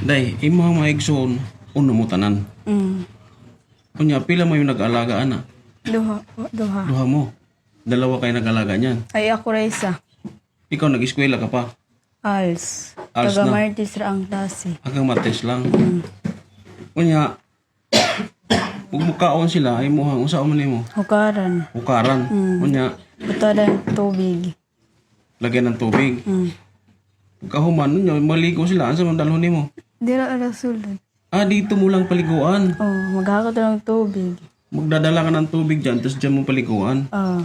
Day, imo mga igsoon, uno mo tanan. Mm. Kunya, pila mo yung nag-alaga, ana? Duha. Duha. Duha mo. Dalawa kayo nag-alaga niyan. Ay ako ra isa. Ikaw, nag-eskwela ka pa. Als. Als Taga na? Martis ra ang klase. Hanggang Martes lang. Kunya, kung mukaon sila, ay muhang, usa man mo. Hukaran. Hukaran. Kunya, Butada ng tubig. lagyan ng tubig. Pagkahuman, nun, maligo sila. Asa man dalhon mo? Dira ara sulod. Ah, dito mo lang paliguan. Oh, maghakot ra ng tubig. Magdadala ka ng tubig dyan, tapos dyan mo paliguan. Ah.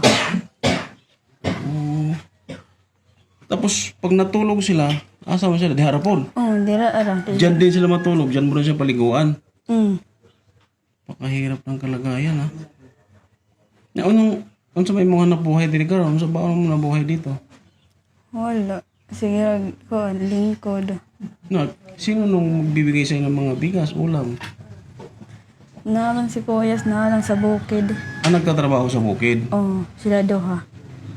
Oo. Tapos, pag natulog sila, asa mo sila? Di harapon. Oh, dira ara. Diyan din sila matulog, dyan mo rin siya paliguan. Mm. Pakahirap ng kalagayan, ha? Na, unsa may mga nabuhay dito ka? Unsa ba mo nabuhay dito? Wala. Sige, ko lingkod. Na, sino nung magbibigay sa'yo ng mga bigas, ulam? Nalang si Kuyas, nalang sa bukid. Ah, nagtatrabaho sa bukid. Oh, sila duha.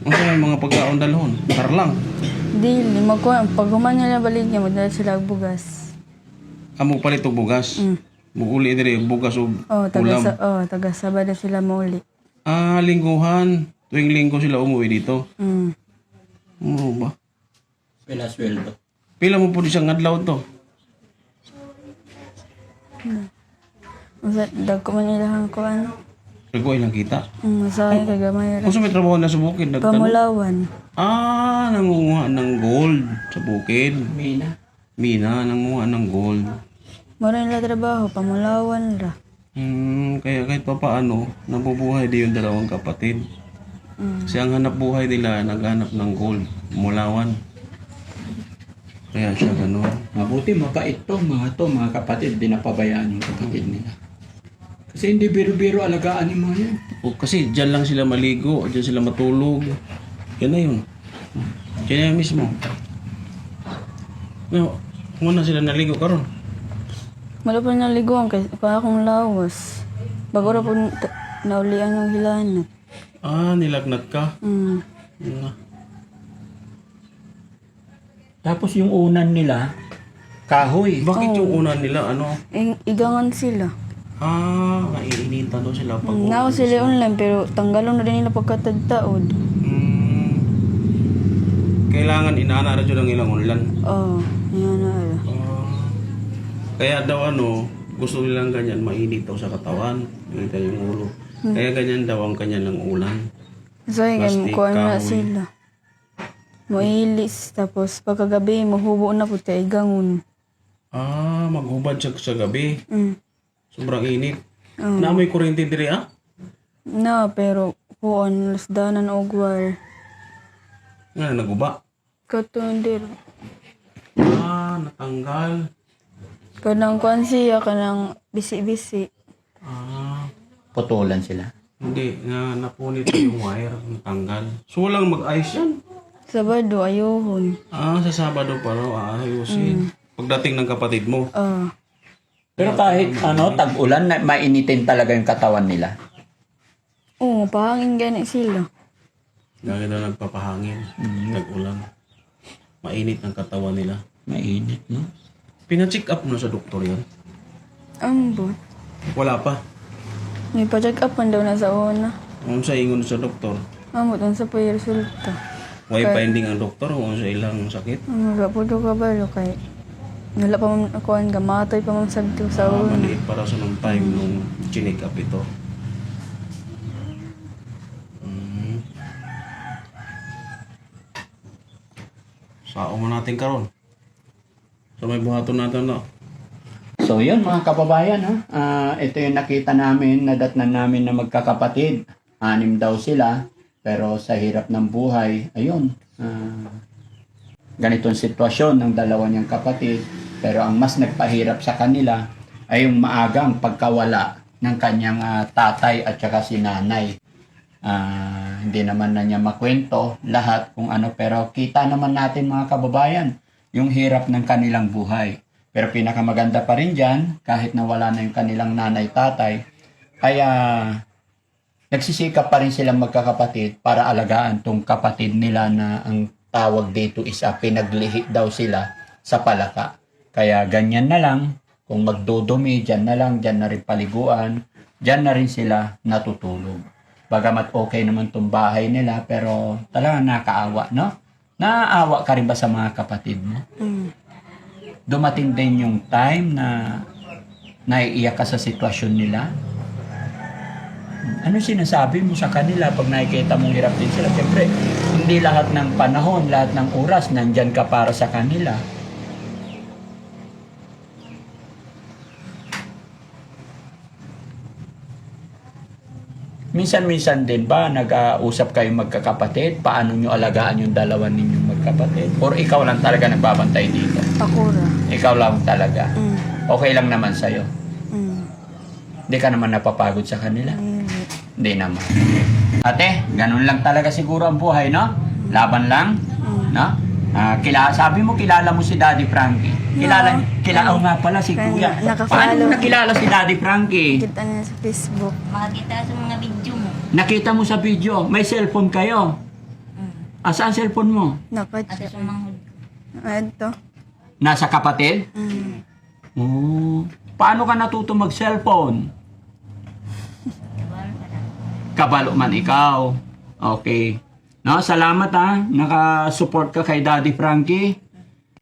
Unsa may mga pagkaon dalhon? Tarlang. Dili, magkuhan. Pag human nila balik niya, magdala sila og bugas. Amo palit og bugas. Muguli diri bugas ug Oh, ulam. taga Sabado sila mauli. Ah, lingguhan. Tuwing linggo sila umuwi dito. Oo ba? Pila sweldo. Pila mo po siyang adlaw to? Dagko man ilahang kuan. Nagkuhay lang kita. Masahe kay gamay ra. Kung sa may trabaho na sa bukid, nagtanong. Pamulawan. Ah, nangunguha ng gold sa bukid. Mina. Mina, nangunguha ng gold. Mura nila trabaho, pamulawan ra. Kaya kahit pa paano, nabubuhay din yung dalawang kapatid. Kasi ang hanap buhay nila, naghanap ng gold, mulawan. Kaya siya ganun. Mabuti, mabait to, mga kapatid. Di napabayaan yung kapatid nila. Kasi hindi biro-biro alagaan ni mga yan. O, kasi dyan lang sila maligo, dyan sila matulog. Yan na yun. Yan na yun mismo. No, kung na sila naligo karon. Wala pa naliguan kay pa akong lawas. Bago ra po naulian yung hilanat. Ah, nilagnat ka. Yun na. Tapos yung unan nila, kahoy. Bakit yung una nila, ano? Igangan sila. Ah, maiinitan daw sila pag Nao sila online pero tanggalon na din nila pagkatagtaod. Kailangan inaana rin ng ilang ulan. Oh, yan na ala. Kaya daw gusto nilang ganyan, mainit daw sa katawan. Mainit yung ulo. Kaya ganyan daw ang kanya ng ulan. So, yan, Plastic, kuha na kahoy. sila. Mailis, tapos pagkagabi, mahubo na po tayo gangun. Ah, maghubad siya sa gabi. Sobrang init. Oh. Na may kuryente diri Na, pero kuhan, lasdanan og war. Nga, naguba. Katundir. Ah, natanggal. Kanang kuhan siya, kanang bisi-bisi. Ah, Putulan sila. hindi. Napunit yung wire. Natanggal. So, walang mag-ayos yan. Sabado, ayuhon. Ah, sa Sabado pa raw aayusin. Pagdating ng kapatid mo. Pero kahit tag-ulan, mainitin talaga yung katawan nila. Oo, pahangin gani sila. Lagi daw nagpapahangin. Tag-ulan. Mainit ang katawan nila. Mainit, no? Pina-check up mo na sa doktor yan? Ambot. Wala pa. May pa-check up man daw na sa una. Kung sa ingon sa doktor, Ambot, unsa pa yung resulta. why finding ang doktor kung sa ilang sakit? Wala po daw kabalo kay wala pa man kuhan gamatay pa man sagdo sa una. Maliit para sa nung time nung chinik up ito. Sao mo natin karon? So may buhaton natin na. So yun mga kababayan, ito yung nakita namin, nadatnan namin na magkakapatid. 6 daw sila, pero sa hirap ng buhay, ayun, ganitong sitwasyon ng dalawa niyang kapatid. Pero ang mas nagpahirap sa kanila ay yung maagang pagkawala ng kanyang tatay at saka si nanay. Hindi naman na niya makwento lahat kung ano, pero kita naman natin mga kababayan yung hirap ng kanilang buhay. Pero pinakamaganda pa rin dyan, kahit na wala na yung kanilang nanay-tatay, kaya nagsisikap pa rin silang magkakapatid para alagaan tong kapatid nila na ang tawag dito is pinaglihi daw sila sa palaka. Kaya ganyan na lang. Kung magdudumi, dyan na lang, dyan na rin paliguan, dyan na rin sila natutulog. Bagamat okay naman tong bahay nila, pero talagang nakaawa, no? Naaawa ka rin ba sa mga kapatid mo? Dumating din yung time na naiiyak ka sa sitwasyon nila? Ano sinasabi mo sa kanila pag nakikita mong hirap din sila? Siyempre, hindi lahat ng panahon, lahat ng oras, nandyan ka para sa kanila. Minsan-minsan din ba nag-uusap kayong magkakapatid? Paano nyo alagaan yung dalawa ninyong magkapatid? Or ikaw lang talaga nagbabantay dito? Ako ra. Ikaw lang talaga? Okay lang naman sa'yo? Mm. Hindi ka naman napapagod sa kanila? Hindi. Hindi naman. Ate, ganun lang talaga siguro ang buhay, no? Laban lang, no? Sabi mo kilala mo si Daddy Frankie. Kilala oo nga pala si Kaya Kuya. nakafollow. Paano mo nakilala si Daddy Frankie? Kita niya sa Facebook. Makakita sa mga video mo. Nakita mo sa video, may cellphone kayo. Saan cellphone mo? At Nakatsa. sa manghod. Ito. Nasa kapatid? Mm. Oh. Paano ka natuto mag-cellphone? Kabalo man ikaw. Okay. No, salamat Naka-support ka kay Daddy Frankie.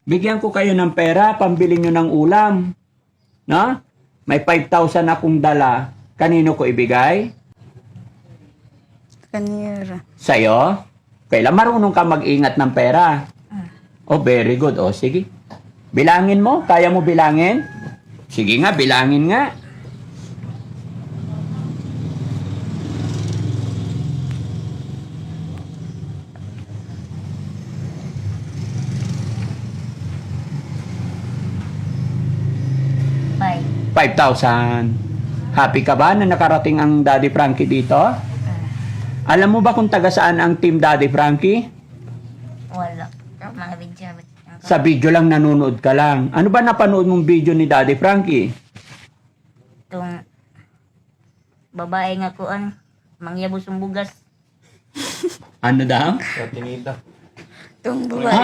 Bigyan ko kayo ng pera, pambili nyo ng ulam. No? May 5,000 akong dala. Kanino ko ibigay? Kanira. Sa'yo? Kailan marunong ka mag-ingat ng pera? Oh, very good. Oh, sige. Bilangin mo? Kaya mo bilangin? Sige nga, bilangin nga. Bye. 5,000. Happy ka ba na nakarating ang Daddy Frankie dito? Alam mo ba kung taga saan ang team Daddy Frankie? Wala. Mga video. Sa video lang nanonood ka lang. Ano ba napanood mong video ni Daddy Frankie? Itong babae nga kuan. Mangyabos ang bugas. Ano daw? Sa tinita. Itong babae.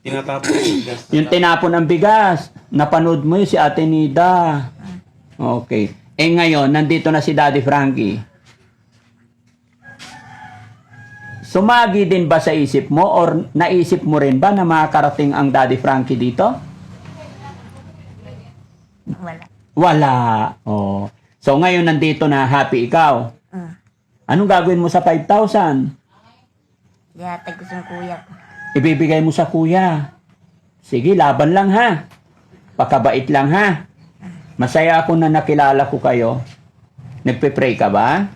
Tinatapos yung gas. Yung tinapon ng bigas. Napanood mo yun si Ate Nida. Okay. Ngayon, nandito na si Daddy Frankie. Sumagi din ba sa isip mo or naisip mo rin ba na makakarating ang Daddy Frankie dito? Wala. Wala. Oh. So ngayon nandito na, happy ikaw. Anong gagawin mo sa 5,000? Yatag ko sa kuya ko. Ibibigay mo sa kuya. Sige, laban lang ha. Pakabait lang ha. Masaya ako na nakilala ko kayo. Nagpe-pray ka ba?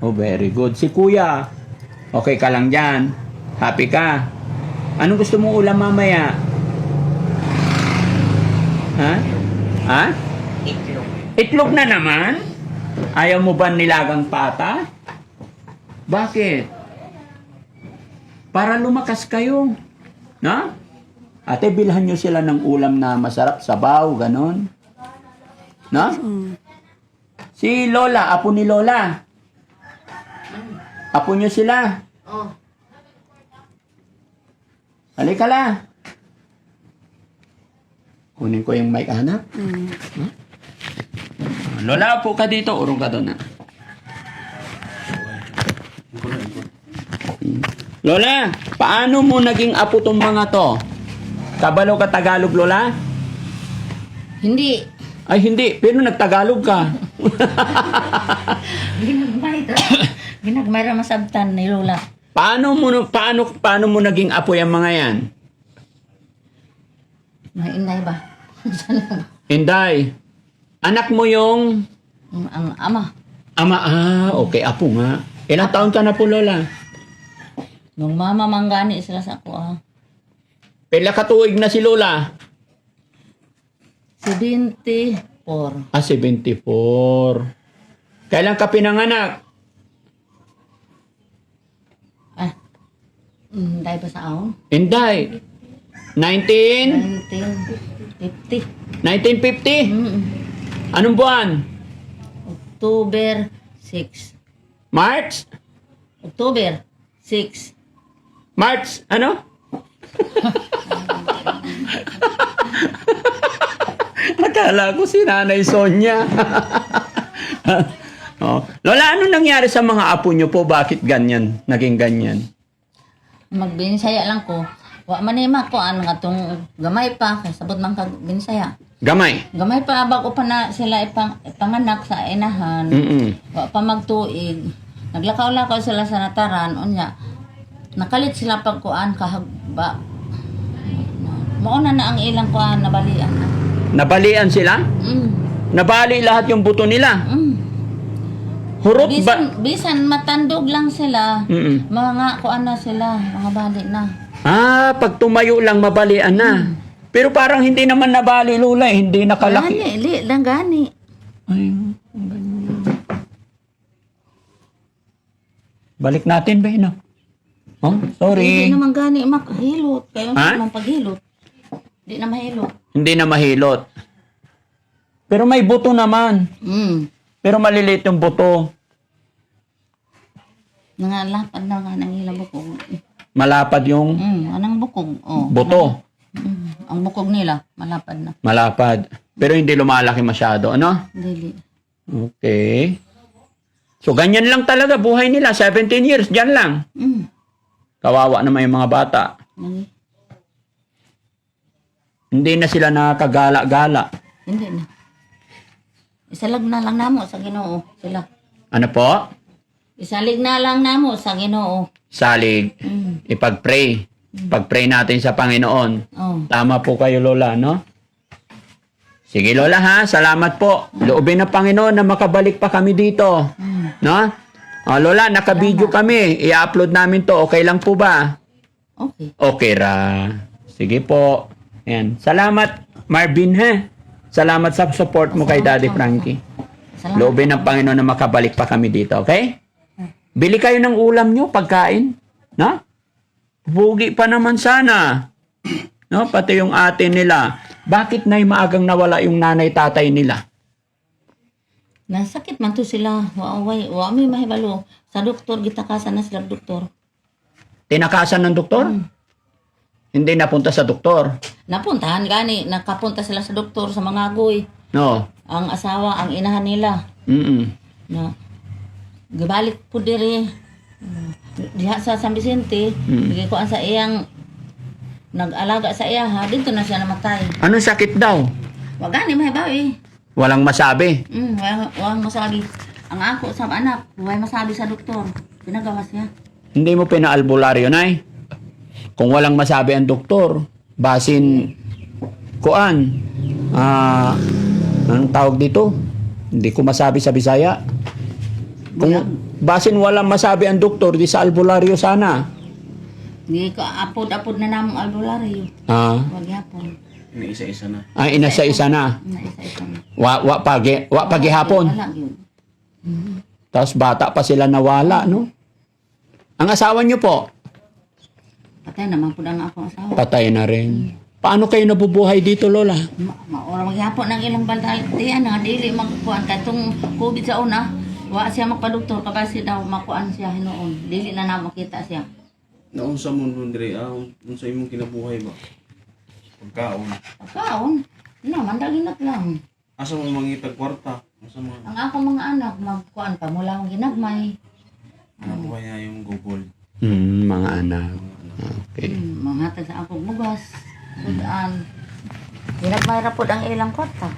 Oh, very good. Si kuya, okay ka lang dyan. Happy ka. Anong gusto mong ulam mamaya? Ha? Ha? Itlog. Itlog na naman? Ayaw mo ba nilagang pata? Bakit? Para lumakas kayo. Na? Ate, bilhan nyo sila ng ulam na masarap, sabaw, ganon. Na? Si Lola, apo ni Lola. Apo nyo sila. Oh. Halika la. Kunin ko yung mic, anak. Lola, upo ka dito. Urong ka doon, Lola, paano mo naging apo tong mga to? Kabalo ka Tagalog, Lola? Hindi. Ay, hindi. Pero nagtagalog ka. Ginagmayra masabtan ni Lola. Paano mo naging apo yung mga yan? May inay ba? Inday, anak mo yung Ang ama. ama. Okay, apo nga. Ilang taon ka na po, Lola? Nung mama manggani sila sa ako. Pila katuig na si Lola? 74. 74. Kailan ka pinanganak? Dahil pa sa ako? Inday, 1950? 1950. Anong buwan? October 6. March? October 6. March, ano? Kala ko si Nanay Sonia. Oh. Lola, ano nangyari sa mga apo nyo po? Bakit ganyan? Naging ganyan? Magbinsaya lang ko. Wa manima ko ano nga tong gamay pa kay sabot man kag binsaya. Gamay. Gamay pa bago pa na sila ipanganak sa inahan. Wa pa magtuig. Naglakaw-lakaw sila sa nataran unya. Nakalit sila pagkuan kahagba. Mauna na ang ilang kuan nabalian na. Nabalian sila? Nabali lahat yung buto nila? Hurot ba? Bisan matandog lang sila. Mga kuan na sila, mga bali na. Ah, pag tumayo lang mabalian na. Pero parang hindi naman nabali, Lola. Hindi nakalaki. Gani, lang gani. Ay, balik natin ba no? Oh, sorry. Hindi naman gani makahilot. Kayo Ha? naman paghilot. Hindi na mahilot. Hindi na mahilot. Pero may buto naman. Pero maliliit yung buto. Nangalapad na nga ng ilang bukog. Malapad yung Anong bukog? Oh. buto. Ang bukog nila, malapad na. Malapad. Pero hindi lumalaki masyado. Ano? Dili. Okay. So, ganyan lang talaga buhay nila. 17 years, dyan lang. Kawawa naman yung mga bata. Hindi na sila nakakagala-gala. Hindi na. Isalag na lang namo sa Ginoo sila. Ano po? Isalig na lang namo sa Ginoo. Salig. Ipag-pray. Pag-pray natin sa Panginoon. Oh. Tama po kayo, Lola, no? Sige, Lola, ha? Salamat po. Loobin ng Panginoon na makabalik pa kami dito. No? Lola, naka-video kami. I-upload namin to. Okay lang po ba? Okay. Okay ra. Sige po. Ayan. Salamat, Marvin, ha? Salamat sa support mo kay Daddy Frankie. Salamat. Loobin ng Panginoon na makabalik pa kami dito, okay? Bili kayo ng ulam nyo, pagkain. No? Bugi pa naman sana. No? Pati yung ate nila. Bakit na maagang nawala yung nanay-tatay nila? Nasakit man to sila. Wa may mahibalo. Sa doktor, gitakasan na sila doktor. Tinakasan ng doktor? Hindi napunta sa doktor. Napuntahan gani, nakapunta sila sa doktor sa mga agoy. No. Ang asawa, ang inahan nila. Na gibalik po diri. Diha sa San Vicente, gikuan sa iyang nag-alaga sa iya ha, dito na siya namatay. Anong sakit daw? Wa gani mahibawi. Walang masabi. Walang masabi. Ang ako sa anak, huwag masabi sa doktor. Pinagawa siya. Hindi mo pinaalbularyo, Nay? Kung walang masabi ang doktor, basin, kuan, anong tawag dito? Hindi ko masabi sa Bisaya. Kung basin walang masabi ang doktor, di sa albularyo sana. Hindi ko apod-apod na namang albularyo. Huwag yapon. Isa-isa na. Inasa-isa na. Isa-isa na. Wa pagihapon. Wala yun. Tapos bata pa sila nawala, no? Ang asawa niyo po, Patay naman po ang akong asawa. patay na rin. Paano kayo nabubuhay dito, Lola? Maura maghapon ng ilang balday. Diyan na, dili magkuhan. Katong COVID sa una, wa siya magpa-doktor. Kapasi daw makuan siya noon. Dili na na makita siya. Naunsa mo nun, Dre? Unsa imong kinabuhay ba? Pagkaon. Pagkaon, naman daginat lang. Asa mo mangitag kwarta? Asa mo Ang akong mga anak, magkuan pa mula akong ginagmay. nabuhay na yung Google? Mga anak. Okay. Manghatag sa akong bugas. Sudan. Ginagmay ra pod ang ilang kwarta.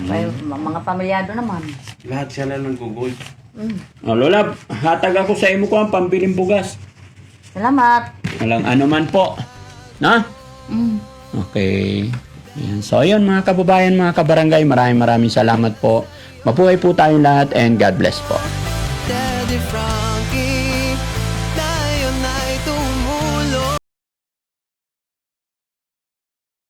May mga pamilyado naman. Lahat sila ng Google. Lola, hatag ako sa imo ko ang pambiling bugas. Salamat. Walang ano man po. Na? Okay. Ayan. So, yun mga kababayan, mga kabarangay, maraming salamat po. Mabuhay po tayong lahat and God bless po. Daddy Frankie, tayo na'y tumulong.